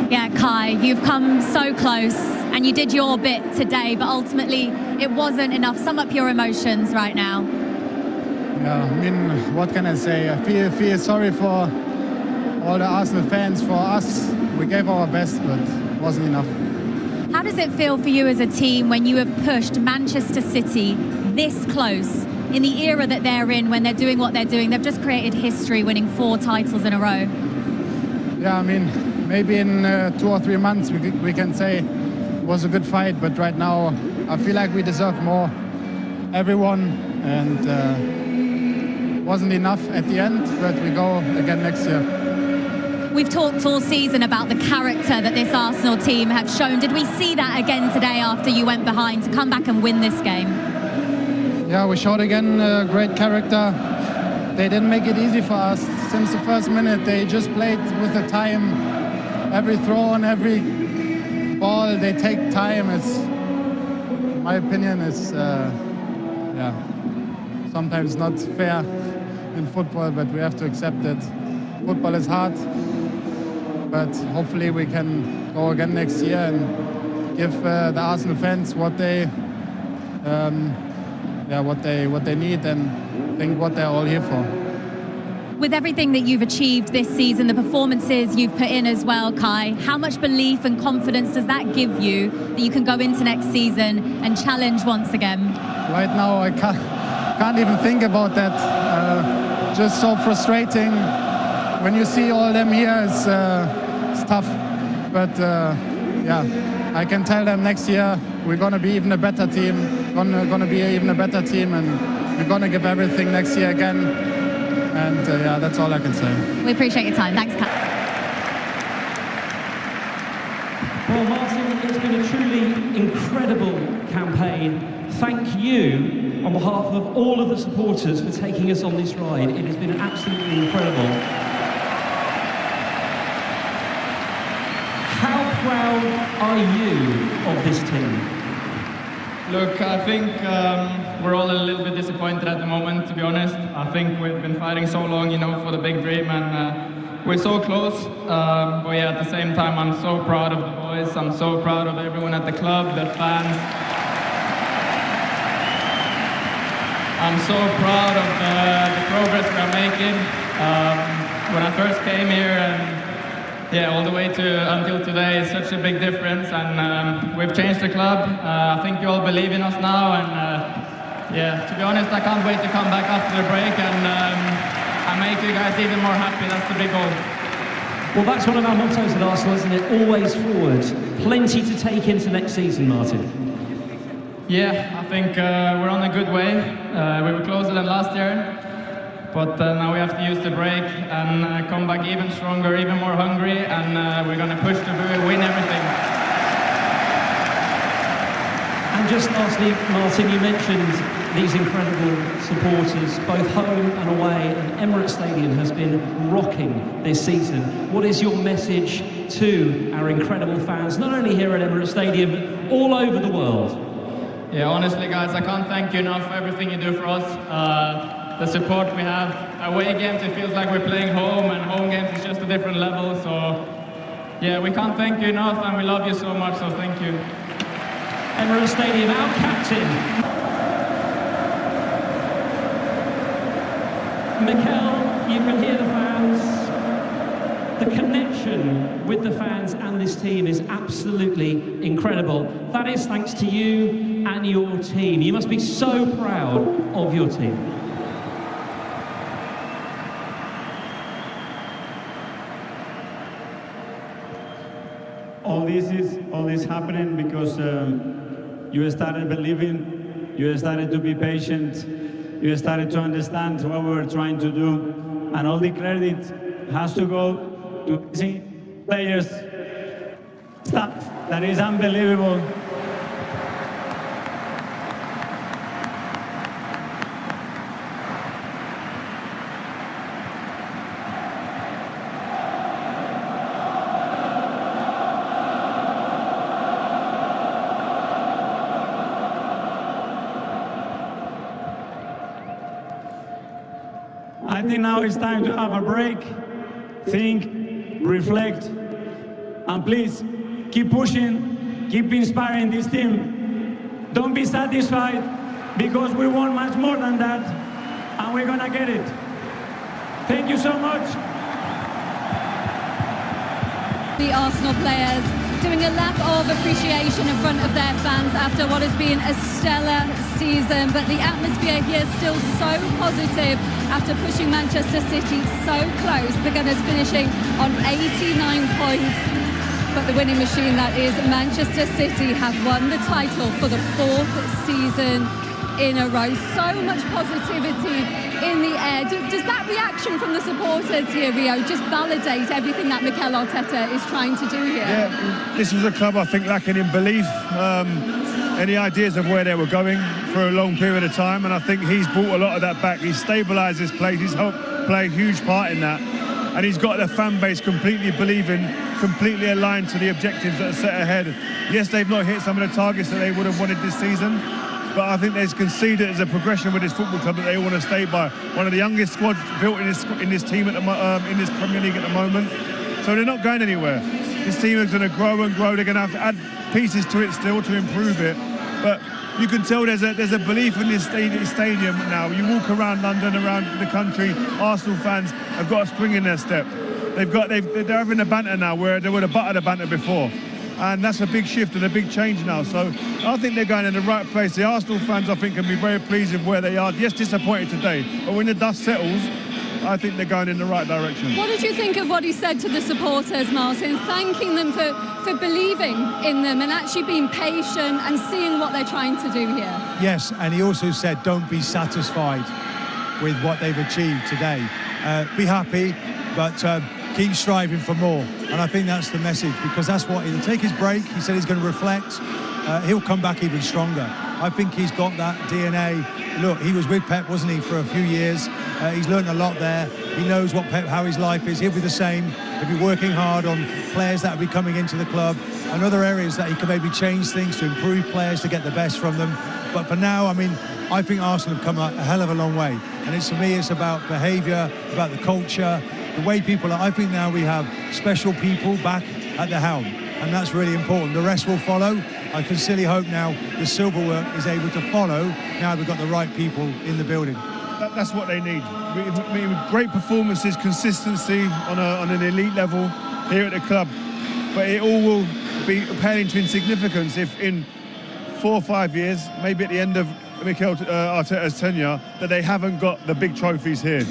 Yeah, Kai, you've come so close and you did your bit today, but ultimately it wasn't enough. Sum up your emotions right now. Yeah, I mean, what can I say? I feel sorry for all the Arsenal fans. For us, we gave our best, but it wasn't enough. How does it feel for you as a team when you have pushed Manchester City this close in the era that they're in, when they're doing what they're doing? They've just created history, winning 4 titles in a row. Yeah, I mean, maybe in 2 or 3 months we can say it was a good fight, but right now I feel like we deserve more, everyone, and wasn't enough at the end, but we go again next year. We've talked all season about the character that this Arsenal team have shown. Did we see that again today after you went behind to come back and win this game? Yeah, we showed again great character. They didn't make it easy for us. Since the first minute, they just played with the time. Every throw on every ball, they take time. It's, my opinion, is yeah, sometimes not fair in football, but we have to accept it. Football is hard, but hopefully we can go again next year and give the Arsenal fans what they what they need, and think what they're all here for. With everything that you've achieved this season, the performances you've put in as well, Kai, how much belief and confidence does that give you that you can go into next season and challenge once again? Right now I can't even think about that. Just so frustrating. When you see all them here, it's tough. But yeah, I can tell them next year we're going to be even a better team, going to be even a better team, and we're going to give everything next year again. And yeah, that's all I can say. We appreciate your time. Thanks, Kai. Well, Martin, it's been a truly incredible campaign. Thank you on behalf of all of the supporters for taking us on this ride. It has been absolutely incredible. How proud are you of this team? Look, I think we're all a little bit disappointed at the moment, to be honest. I think we've been fighting so long, you know, for the big dream, and we're so close. But yeah, at the same time, I'm so proud of the boys. I'm so proud of everyone at the club, the fans. I'm so proud of the progress we're making. When I first came here, and yeah, all the way until today is such a big difference, and we've changed the club. I think you all believe in us now, and yeah, to be honest, I can't wait to come back after the break and make you guys even more happy. That's the big goal. Well, that's one of our mottos at Arsenal, isn't it? Always forward. Plenty to take into next season, Martin. Yeah, I think we're on a good way. We were closer than last year. But now we have to use the break and come back even stronger, even more hungry, and we're going to push to win everything. And just lastly, Martin, you mentioned these incredible supporters, both home and away, and Emirates Stadium has been rocking this season. What is your message to our incredible fans, not only here at Emirates Stadium, but all over the world? Yeah, honestly, guys, I can't thank you enough for everything you do for us. The support we have. Away games, it feels like we're playing home, and home games is just a different level. So yeah, we can't thank you enough, and we love you so much, so thank you. Emirates Stadium, our captain. Mikel, you can hear the fans. The connection with the fans and this team is absolutely incredible. That is thanks to you and your team. You must be so proud of your team. All this happening because you started believing, you started to be patient, you started to understand what we were trying to do, and all the credit has to go to the players. Stuff that is unbelievable. I think now it's time to have a break, think, reflect, and And please, keep pushing, keep inspiring this team. Don't be satisfied, because we want much more than that, and we're gonna get it. Thank you so much. The Arsenal players doing a lap of appreciation in front of their fans after what has been a stellar season, but the atmosphere here is still so positive after pushing Manchester City so close. The Gunners finishing on 89 points, but the winning machine that is Manchester City have won the title for the 4th season in a row. So much positivity in the air. Does that reaction from the supporters here, Rio, just validate everything that Mikel Arteta is trying to do here? Yeah, this was a club, I think, lacking in belief, any ideas of where they were going for a long period of time, and I think he's brought a lot of that back. He's stabilised this place, he's helped play a huge part in that, and he's got the fan base completely believing, completely aligned to the objectives that are set ahead. Yes, they've not hit some of the targets that they would have wanted this season, but I think they can see that there's a progression with this football club that they want to stay by. One of the youngest squads built in this team in this Premier League at the moment, so they're not going anywhere. This team is going to grow and grow. They're going to have to add pieces to it still to improve it, but you can tell there's a belief in this stadium now. You walk around London, around the country, Arsenal fans have got a spring in their step. They're having a banter now where they were the butt of the banter before. And that's a big shift and a big change now. So I think they're going in the right place. The Arsenal fans, I think, can be very pleased with where they are. Yes, disappointed today, but when the dust settles, I think they're going in the right direction. What did you think of what he said to the supporters, Martin, thanking them for believing in them and actually being patient and seeing what they're trying to do here? Yes, and he also said don't be satisfied with what they've achieved today. Be happy, but keep striving for more. And I think that's the message, because that's what he'll take his break. He said he's going to reflect. He'll come back even stronger. I think he's got that DNA. Look, he was with Pep, wasn't he, for a few years. He's learned a lot there. He knows how his life is. He'll be the same. He'll be working hard on players that will be coming into the club and other areas that he can maybe change things to improve players, to get the best from them. But for now, I mean, I think Arsenal have come a hell of a long way. And for me, it's about behaviour, about the culture, the way people are. I think now we have special people back at the helm, and that's really important. The rest will follow. I can silly hope now the silverwork is able to follow. Now we've got the right people in the building. That's what they need. Great performances, consistency on an elite level here at the club. But it all will be pale into insignificance if in 4 or 5 years, maybe at the end of Mikel Arteta's tenure, that they haven't got the big trophies here.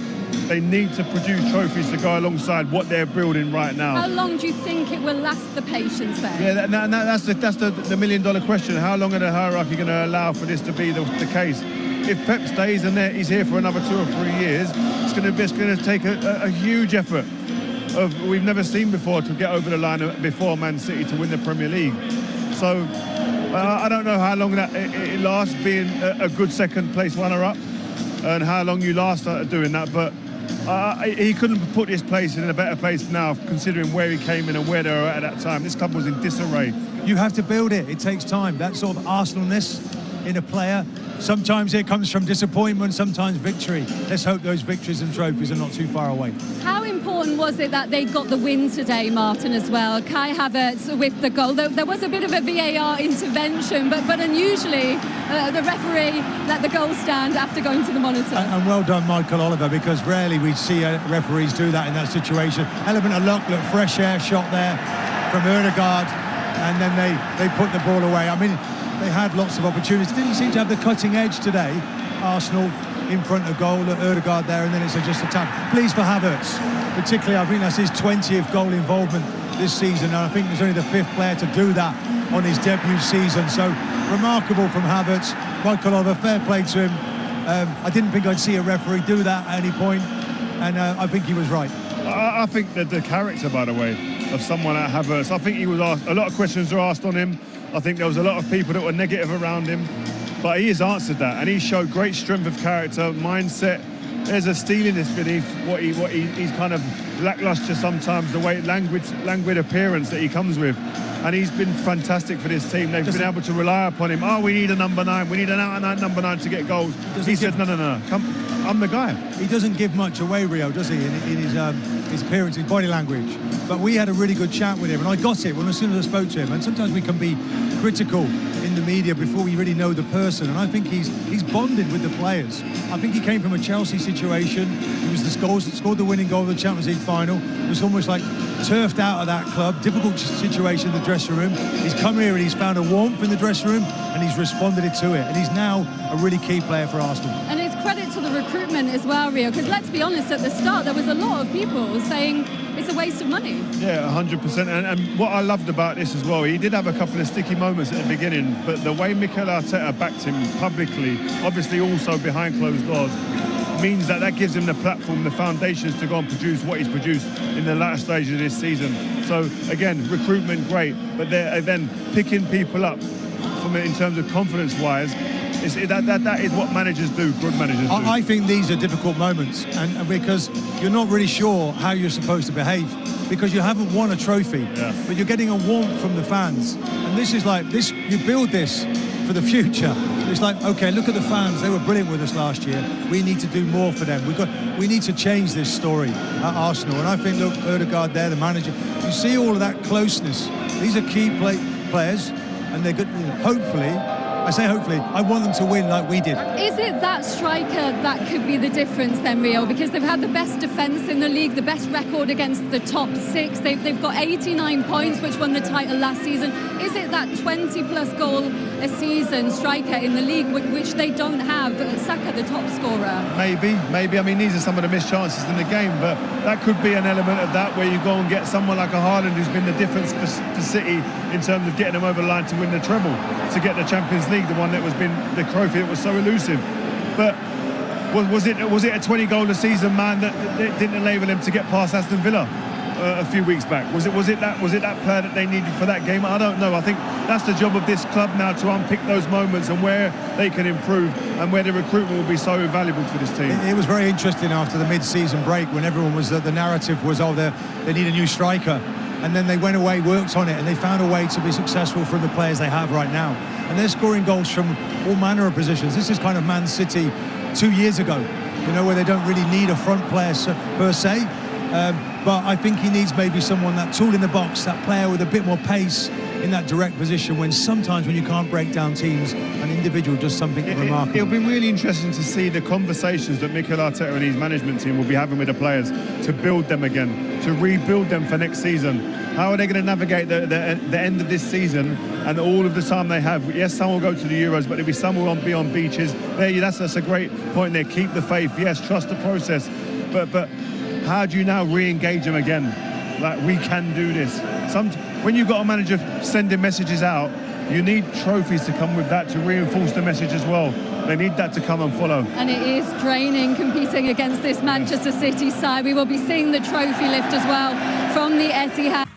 They need to produce trophies to go alongside what they're building right now. How long do you think it will last, the patience there? Yeah, that's the million-dollar question. How long are the hierarchy going to allow for this to be the case? If Pep stays and he's here for another 2 or 3 years, it's going to take a huge effort we've never seen before to get over the line before Man City to win the Premier League. So I don't know how long it lasts, being a good second-place runner-up, and how long you last doing that, but he couldn't put this place in a better place now, considering where he came in and where they were at that time. This club was in disarray. You have to build it. It takes time. That sort of Arsenalness in a player. Sometimes it comes from disappointment, sometimes victory. Let's hope those victories and trophies are not too far away. How important was it that they got the win today, Martin, as well? Kai Havertz with the goal. There was a bit of a VAR intervention, but unusually the referee let the goal stand after going to the monitor. And well done, Michael Oliver, because rarely we see referees do that in that situation. Element of luck, look, fresh air shot there from Odegaard, and then they put the ball away. I mean, they had lots of opportunities. Didn't seem to have the cutting edge today. Arsenal in front of goal, Odegaard there, and then it's just a tap. Pleased for Havertz, particularly. I think that's his 20th goal involvement this season, and I think there's only the 5th player to do that on his debut season. So remarkable from Havertz. Michael Oliver, fair play to him. I didn't think I'd see a referee do that at any point, and I think he was right. I think that the character, by the way, of someone like Havertz, I think he was asked, a lot of questions were asked on him. I think there was a lot of people that were negative around him, but he has answered that, and he showed great strength of character, mindset. There's a steeliness beneath what he's kind of lackluster sometimes, the way languid appearance that he comes with, and he's been fantastic for this team. They've been able to rely upon him. Oh, we need a number 9. We need an out-and-out number 9 to get goals. He said, no, come, I'm the guy. He doesn't give much away, Rio, does he? In his appearance, his body language. But we had a really good chat with him, and I got it as soon as I spoke to him. And sometimes we can be critical in the media before we really know the person, and I think he's bonded with the players. I think he came from a Chelsea situation. He was scored the winning goal of the Champions League final. It was almost like turfed out of that club. Difficult situation in the dressing room. He's come here and he's found a warmth in the dressing room, and he's responded to it. And he's now a really key player for Arsenal. And it's credit to the recruitment as well, Rio, because let's be honest, at the start there was a lot of people saying it's a waste of money. Yeah, 100%. And what I loved about this as well, he did have a couple of sticky moments at the beginning, but the way Mikel Arteta backed him publicly, obviously also behind closed doors, means that gives him the platform, the foundations to go and produce what he's produced in the latter stage of this season. So again, recruitment great, but they're then picking people up from it in terms of confidence-wise. That is what managers do, good managers do. I think these are difficult moments, and because you're not really sure how you're supposed to behave, because you haven't won a trophy, but you're getting a warmth from the fans. And this is like this. You build this for the future. It's like, okay, look at the fans. They were brilliant with us last year. We need to do more for them. We need to change this story at Arsenal. And I think, look, Odegaard there, the manager. You see all of that closeness. These are key players, and they're good. Hopefully. I say hopefully, I want them to win like we did. Is it that striker that could be the difference then, Rio? Because they've had the best defence in the league, the best record against the top six. They've got 89 points, which won the title last season. Is it that 20-plus goal a season striker in the league, which they don't have? Saka, the top scorer. Maybe. I mean, these are some of the missed chances in the game, but that could be an element of that, where you go and get someone like a Haaland who's been the difference for City in terms of getting them over the line to win the treble, to get the Champions League, the one that was been the trophy that was so elusive. But was it a 20-goal a season man that didn't enable him to get past Aston Villa a few weeks back? Was it that player that they needed for that game? I don't know. I think that's the job of this club now, to unpick those moments and where they can improve and where the recruitment will be so valuable for this team. It was very interesting after the mid-season break, when everyone was the narrative was, oh, they need a new striker. And then they went away, worked on it, and they found a way to be successful from the players they have right now. And they're scoring goals from all manner of positions. This is kind of Man City 2 years ago, where they don't really need a front player per se. But I think he needs maybe someone, that tool in the box, that player with a bit more pace in that direct position, when sometimes when you can't break down teams, an individual does something remarkable. It'll be really interesting to see the conversations that Mikel Arteta and his management team will be having with the players to build them again, to rebuild them for next season. How are they going to navigate the end of this season and all of the time they have? Yes, some will go to the Euros, but there'll be some who won't be on beaches. That's a great point there. Keep the faith. Yes, trust the process. But how do you now re-engage them again? Like, we can do this. When you've got a manager sending messages out, you need trophies to come with that to reinforce the message as well. They need that to come and follow. And it is draining competing against this Manchester City side. We will be seeing the trophy lift as well from the Etihad.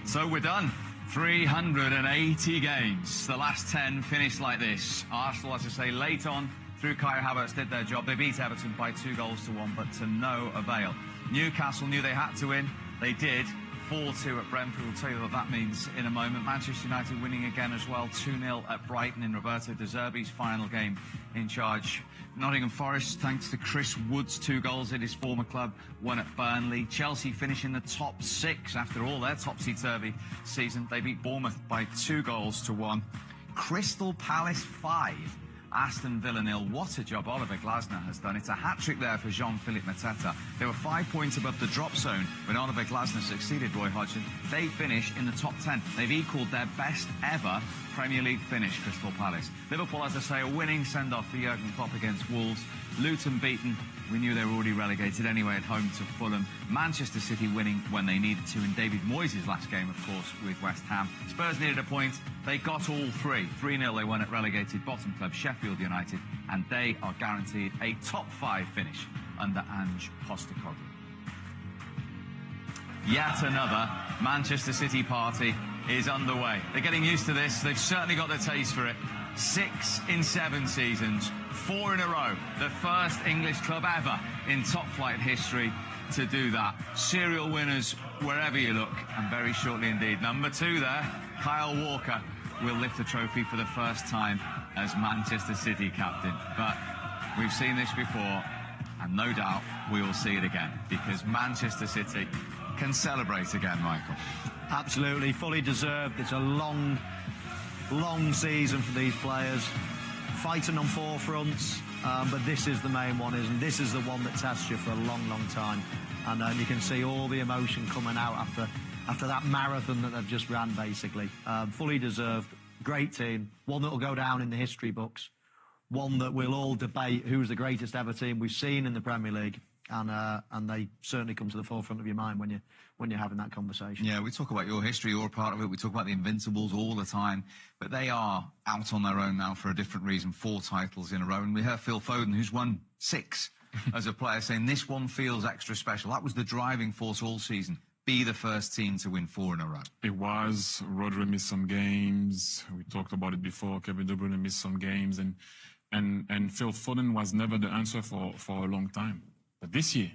So we're done. 380 games. The last 10 finished like this. Arsenal, as I say, late on through Kai Havertz did their job. They beat Everton by 2-1, but to no avail. Newcastle knew they had to win. They did. 4-2 at Brentford. We'll tell you what that means in a moment. Manchester United winning again as well. 2-0 at Brighton in Roberto De Zerbi's final game in charge. Nottingham Forest, thanks to Chris Wood's 2 goals at his former club, won at Burnley. Chelsea finishing the top 6 after all their topsy-turvy season. They beat Bournemouth by 2-1. Crystal Palace 5. Aston Villa 0. What a job Oliver Glasner has done. It's a hat-trick there for Jean-Philippe Mateta. They were 5 points above the drop zone when Oliver Glasner succeeded Roy Hodgson. They finished in the top 10. They've equalled their best ever Premier League finish, Crystal Palace. Liverpool, as I say, a winning send-off for Jurgen Klopp against Wolves. Luton beaten. We knew they were already relegated anyway at home to Fulham. Manchester City winning when they needed to in David Moyes' last game, of course, with West Ham. Spurs needed a point. They got all 3. 3-0 they won at relegated bottom club Sheffield United, and they are guaranteed a top 5 finish under Ange Postecoglou. Yet another Manchester City party is underway. They're getting used to this. They've certainly got the taste for it. 6 in 7 seasons, 4 in a row. The first English club ever in top-flight history to do that. Serial winners wherever you look, and very shortly indeed. Number 2 there, Kyle Walker, will lift the trophy for the first time as Manchester City captain. But we've seen this before, and no doubt we will see it again, because Manchester City can celebrate again, Michael. Absolutely, fully deserved. It's a long season for these players, fighting on four fronts, but this is the main one, isn't it? This is the one that tests you for a long time, and you can see all the emotion coming out after that marathon that they've just ran, basically. Fully deserved, great team, one that will go down in the history books, one that we'll all debate who's the greatest ever team we've seen in the Premier League, and they certainly come to the forefront of your mind when you're having that conversation. Yeah, we talk about your history, you're a part of it. We talk about the Invincibles all the time, but they are out on their own now for a different reason. 4 titles in a row, and we heard Phil Foden, who's won 6 as a player, saying this one feels extra special. That was the driving force all season. Be the first team to win 4 in a row. It was. Rodri missed some games. We talked about it before. Kevin De Bruyne missed some games, and Phil Foden was never the answer for a long time. But this year,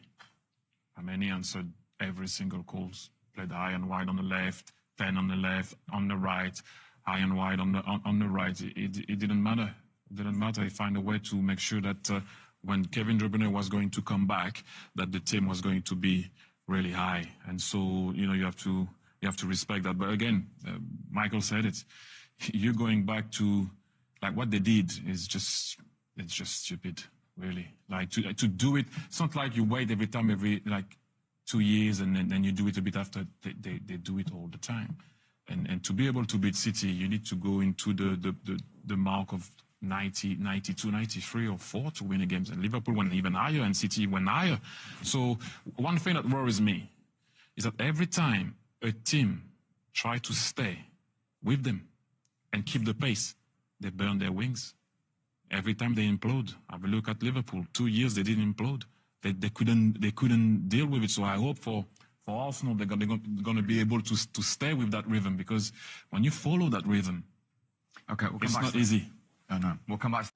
I mean, he answered every single calls. Played high and wide on the left, 10 on the left, on the right, high and wide on the right. It didn't matter. It didn't matter. He found a way to make sure that when Kevin De Bruyne was going to come back, that the team was going to be really high. And so, you know, you have to respect that. But again, Michael said it. You're going back to like what they did is just stupid, really. Like to do it. It's not like you wait every 2 years and then you do it a bit after. They do it all the time. And to be able to beat City, you need to go into the mark of 90, 92, 93 or 4 to win a game. And Liverpool went even higher and City went higher. So one thing that worries me is that every time a team try to stay with them and keep the pace, they burn their wings. Every time they implode. Have a look at Liverpool. 2 years they didn't implode. They couldn't deal with it. So I hope for Arsenal they're going to be able to stay with that rhythm, because when you follow that rhythm, it's not easy. No. We'll come back.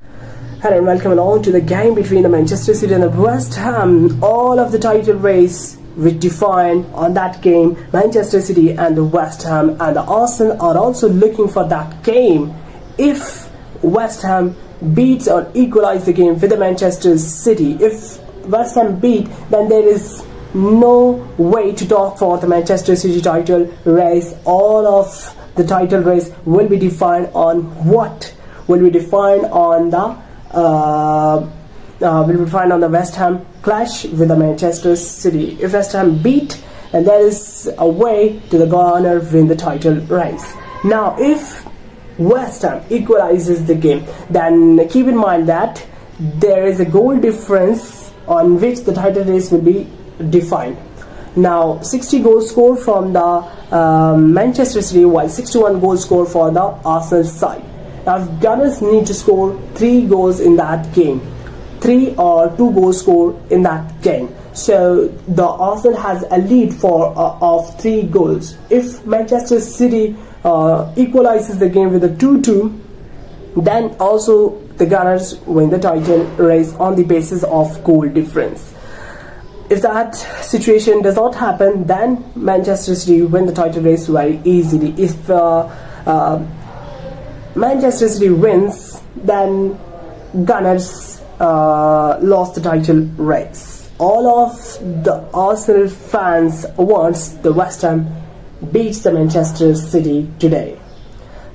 Hello and welcome along to the game between the Manchester City and the West Ham. All of the title race will define on that game, Manchester City and the West Ham, and the Arsenal are also looking for that game. If West Ham beats or equalize the game with the Manchester City, if West Ham beat, then there is no way to talk for the Manchester City title race. All of the title race will be defined on what will be defined on the West Ham clash with the Manchester City. If West Ham beat, then there is a way to the Garner win the title race. Now, if West Ham equalizes the game, then keep in mind that there is a goal difference on which the title race will be defined. Now, 60 goals scored from the Manchester City, while 61 goals scored for the Arsenal side. Now, Gunners need to score 3 goals in that game, 3 or 2 goals scored in that game. So the Arsenal has a lead of 3 goals. If Manchester City equalizes the game with a 2-2, then also the Gunners win the title race on the basis of goal difference. If that situation does not happen, then Manchester City win the title race very easily. If Manchester City wins, then Gunners lost the title race. All of the Arsenal fans wants the West Ham beats the Manchester City today.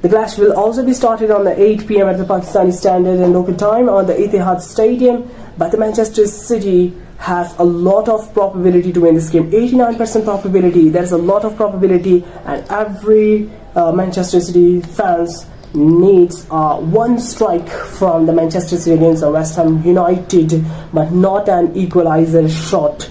The clash will also be started on the 8 PM at the Pakistani Standard and local time on the Etihad Stadium, but the Manchester City has a lot of probability to win this game. 89% probability. There's a lot of probability, and every Manchester City fans needs one strike from the Manchester City against the West Ham United, but not an equalizer shot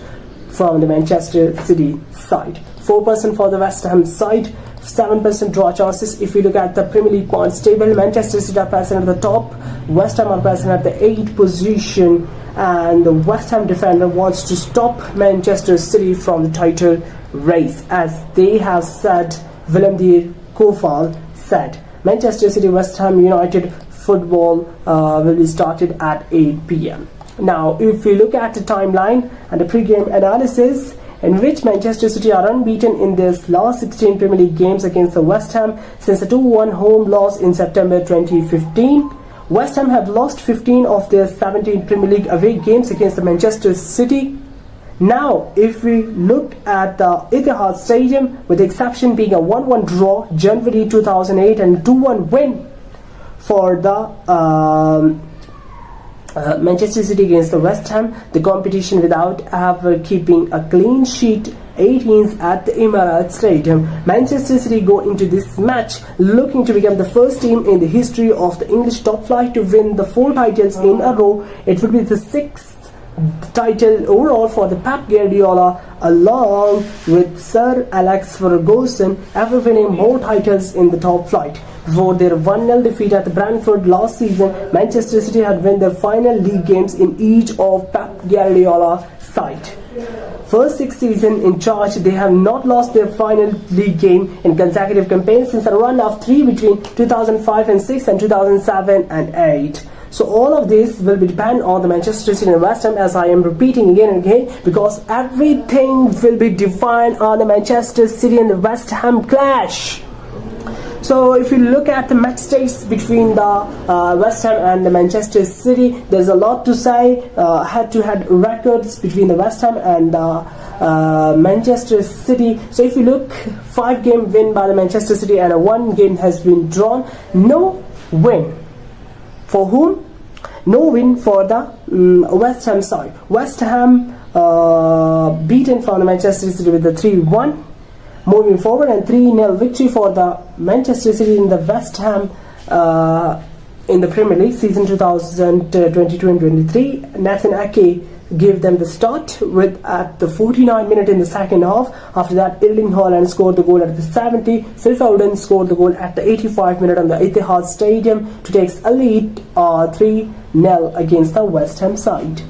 from the Manchester City side. 4% for the West Ham side, 7% draw chances. If you look at the Premier League points table, Manchester City are present at the top, West Ham are present at the 8th position, and the West Ham defender wants to stop Manchester City from the title race. As they have said, Willem de Koval said, Manchester City West Ham United football will be started at 8 PM. Now, if we look at the timeline and the pre-game analysis, in which Manchester City are unbeaten in their last 16 Premier League games against the West Ham since the 2-1 home loss in September 2015. West Ham have lost 15 of their 17 Premier League away games against the Manchester City. Now, if we look at the Etihad Stadium, with the exception being a 1-1 draw January 2008 and 2-1 win for the Manchester City against the West Ham, the competition without ever keeping a clean sheet, 18th at the Emirates Stadium. Manchester City go into this match looking to become the first team in the history of the English top flight to win the 4 titles in a row. It will be the 6th title overall for the Pep Guardiola, along with Sir Alex Ferguson, ever winning more titles in the top flight. Before their 1-0 defeat at the Brentford last season, Manchester City had won their final league games in each of Pep Guardiola's side. First 6 seasons in charge, they have not lost their final league game in consecutive campaigns since a run of 3 between 2005 and 6 and 2007 and 8. So all of this will be depend on the Manchester City and West Ham, as I am repeating again and again, because everything will be defined on the Manchester City and the West Ham clash. So if you look at the match stakes between the West Ham and the Manchester City, there's a lot to say. Head-to-head records between the West Ham and Manchester City. So if you look, 5-game win by the Manchester City and a 1 game has been drawn. No win. For whom? No win for the West Ham side. West Ham beaten from the Manchester City with the 3-1. Moving forward, and 3-0 victory for the Manchester City in the West Ham in the Premier League season 2022-23. Nathan Ake gave them the start with at the 49th minute in the second half. After that, Erling Haaland scored the goal at the 70th. Phil Foden scored the goal at the 85th minute on the Etihad Stadium to take a lead 3-0 against the West Ham side.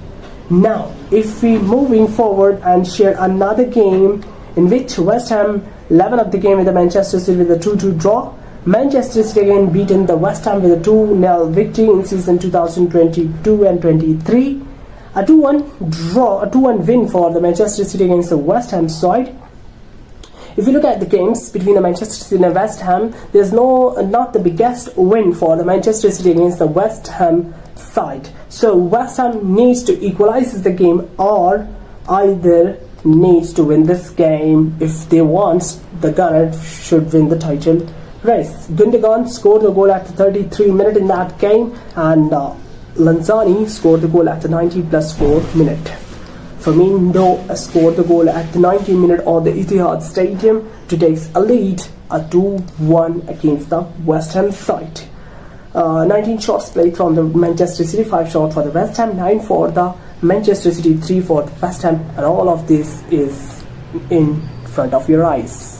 Now, if we moving forward and share another game in which West Ham level up the game with the Manchester City with a 2-2 draw. Manchester City again beaten the West Ham with a 2-0 victory in season 2022 and 23. A 2-1 draw, a 2-1 win for the Manchester City against the West Ham side. If you look at the games between the Manchester City and West Ham, there's not the biggest win for the Manchester City against the West Ham side. So West Ham needs to equalize the game, or either needs to win this game if they want. The Gunners should win the title race. Gundogan scored the goal at the 33rd minute in that game, and Lanzani scored the goal at the 90+4 minute. Firmino scored the goal at the 90th minute on the Etihad Stadium to take a lead, a 2-1 against the West Ham side. 19 shots played from the Manchester City, 5 shots for the West Ham, 9 for the Manchester City, 3 for the West Ham, and all of this is in front of your eyes.